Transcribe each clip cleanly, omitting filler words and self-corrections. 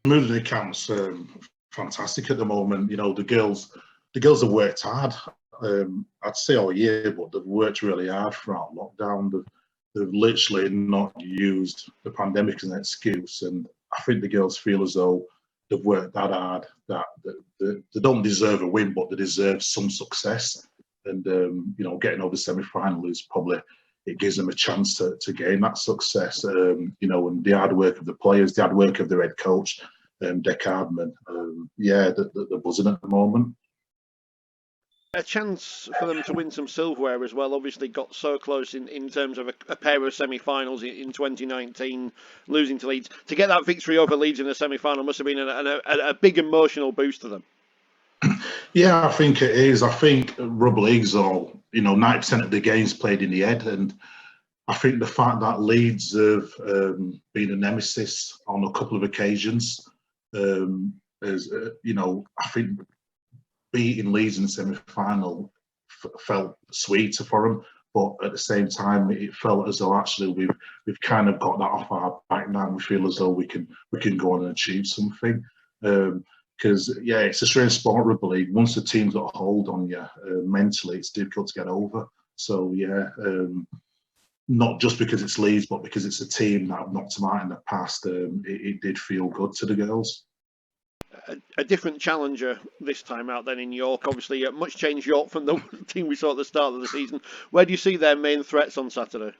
mood of the camp's fantastic at the moment. You know, the girls have worked hard. I'd say all year, but they've worked really hard throughout lockdown. They've literally not used the pandemic as an excuse, and I think the girls feel as though they've worked that hard that they don't deserve a win, but they deserve some success. And you know, getting over the semi-final is probably, it gives them a chance to gain that success. You know, and the hard work of the players, the hard work of their head coach, Dick Hardman. Yeah, they're buzzing at the moment. A chance for them to win some silverware as well. Obviously got so close in terms of a pair of semi-finals in 2019, losing to Leeds. To get that victory over Leeds in the semi-final must have been a big emotional boost to them. Yeah, I think it is. I think rugby league's all, you know, 90% of the games played in the head, and I think the fact that Leeds have been a nemesis on a couple of occasions is, you know, I think beating Leeds in the semi-final felt sweeter for them, but at the same time, it felt as though actually we've kind of got that off our back now. We feel as though we can go on and achieve something. Because yeah, it's a strange sport, rugby league. Once the team's got a hold on you mentally, it's difficult to get over. So yeah, not just because it's Leeds, but because it's a team that have knocked them out in the past. It did feel good to the girls. A different challenger this time out then in York. Obviously, a much changed York from the team we saw at the start of the season. Where do you see their main threats on Saturday?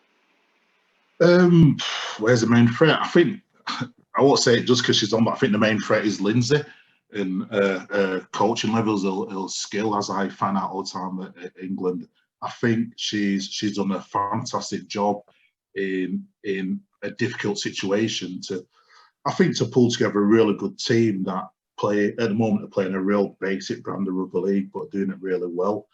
Where's the main threat? I think, I won't say it just because she's on, but I think the main threat is Lindsay. And coaching levels, her skill, as I find out all the time at England. I think she's done a fantastic job in a difficult situation to pull together a really good team that play at the moment. Are playing a real basic brand of rugby league, but doing it really well.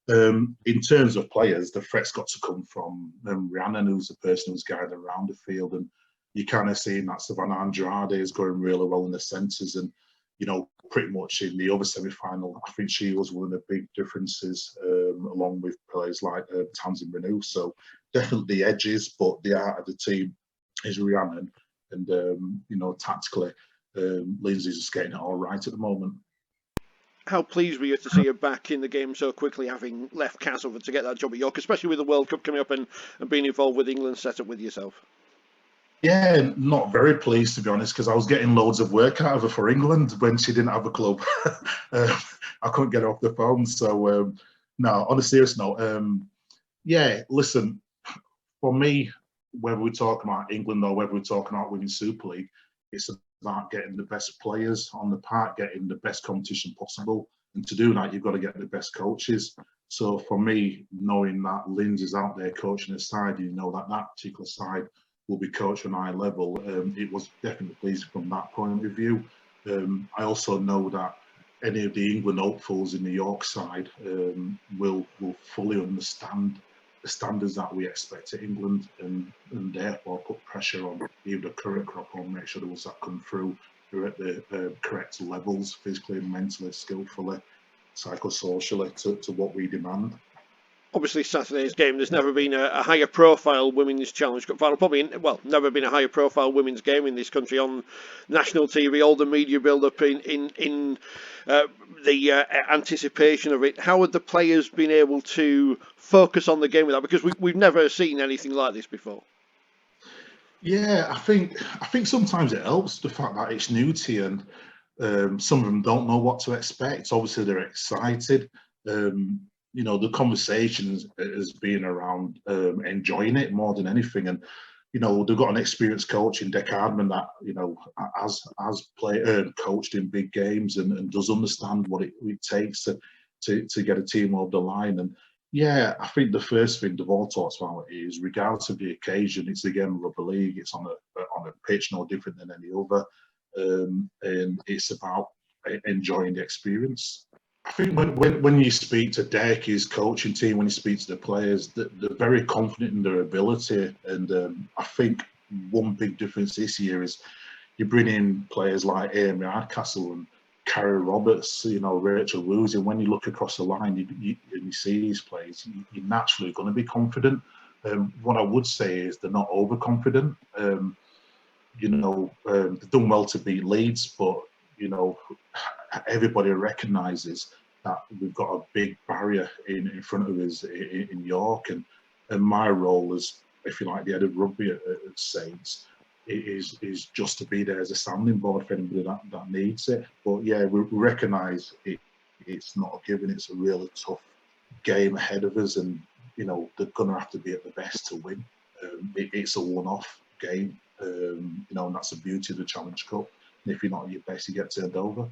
In terms of players, the threat's got to come from Rhiannon, who's the person who's guiding around the field, and you kind of seeing that Savannah Andrade is going really well in the centres, and you know, pretty much in the other semi-final, I think she was one of the big differences, along with players like Tamsin Renew. So definitely the edges, but the heart of the team is Rhiannon, and you know, tactically, Lindsay's just getting it all right at the moment. How pleased were you to see her back in the game so quickly, having left Castleford to get that job at York, especially with the World Cup coming up and being involved with England's setup with yourself? Yeah, not very pleased, to be honest, because I was getting loads of work out of her for England when she didn't have a club. I couldn't get her off the phone. So, no, on a serious note, yeah, listen, for me, whether we're talking about England or whether we're talking about winning Super League, it's about getting the best players on the park, getting the best competition possible. And to do that, you've got to get the best coaches. So for me, knowing that Lindsay's out there coaching a side, you know that that particular side will be coached on high level. It was definitely pleasing from that point of view. I also know that any of the England hopefuls in the York side will fully understand the standards that we expect at England, and therefore put pressure on either the current crop or make sure the ones that come through are at the correct levels, physically and mentally, skillfully, psychosocially, to what we demand. Obviously, Saturday's game, there's never been a higher profile Women's Challenge Cup final, probably, never been a higher profile women's game in this country on national TV, all the media build-up in the anticipation of it. How have the players been able to focus on the game with that? Because we've never seen anything like this before. Yeah, I think sometimes it helps, the fact that it's new to you, and some of them don't know what to expect. Obviously, they're excited. You know, the conversation has been around enjoying it more than anything. And, you know, they've got an experienced coach in Dick Hardman that, you know, has coached in big games and does understand what it takes to get a team over the line. And yeah, I think the first thing they've all talked about is, regardless of the occasion, it's again rugby league, it's on a pitch no different than any other. And it's about enjoying the experience. I think when you speak to Deck's coaching team, when you speak to the players, they're very confident in their ability. And I think one big difference this year is you bring in players like Amy Hardcastle and Carrie Roberts, you know, Rachel Woods, and when you look across the line and you see these players, you're naturally going to be confident. What I would say is they're not overconfident. they've done well to beat Leeds, but everybody recognises that we've got a big barrier in front of us in York, and my role as, if you like, the head of rugby at Saints is just to be there as a sounding board for anybody that needs it. But yeah, we recognise it's not a given. It's a really tough game ahead of us, and they're going to have to be at the best to win. It's a one-off game, and that's the beauty of the Challenge Cup. And if you're not at your best, you get turned over.